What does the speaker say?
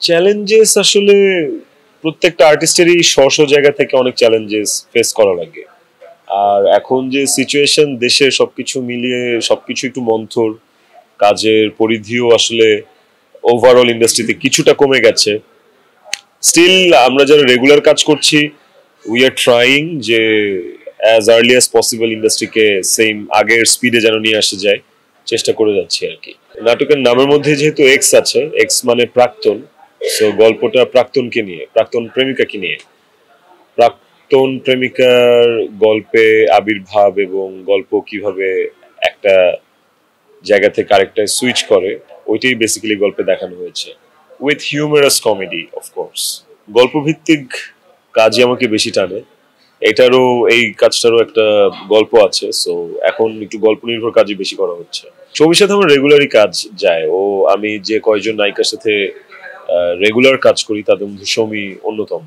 Challenges আসলে প্রত্যেকটা আর্টিস্টেরই স্ব জায়গা থেকে অনেক চ্যালেঞ্জেস ফেস করা লাগে। আর এখন যে সিচুয়েশন দেশে সবকিছু মিলিয়ে সবকিছু একটু মন্থর, কাজের পরিধিও আসলে ওভারঅল ইন্ডাস্ট্রিতে কিছুটা কমে গেছে। স্টিল আমরা যারা রেগুলার কাজ করছি, উই আর ট্রাইং যে অ্যাজ আর্লি অ্যাজ পসিবল ইন্ডাস্ট্রিকে সেম আগের স্পিডে যেন নিয়ে আসা যায়, চেষ্টা করে যাচ্ছি আর কি। নাটকের নামের মধ্যে যেহেতু এক্স আছে, এক্স মানে প্রাক্তন, সো গল্পটা প্রাক্তনকে নিয়ে, প্রাক্তন প্রেমিকাকে নিয়ে। প্রাক্তন প্রেমিকার গল্পে আবির্ভাব এবং গল্প কিভাবে একটা জায়গা থেকে আরেকটা সুইচ করে, ওইটাই বেসিক্যালি গল্পে দেখানো হয়েছে, উইথ হিউমারাস কমেডি অফকোর্স। গল্পভিত্তিক কাজই আমাকে বেশি টানে। এটারও, এই কাজটারও একটা গল্প আছে, সো এখন একটু গল্প নির্ভর কাজই বেশি করা হচ্ছে। ছবির সাথে আমার রেগুলারই কাজ যায়। আমি যে কয়জন নায়িকার সাথে রেগুলার কাজ করি তাদের মধ্যে সৌমি অন্যতম।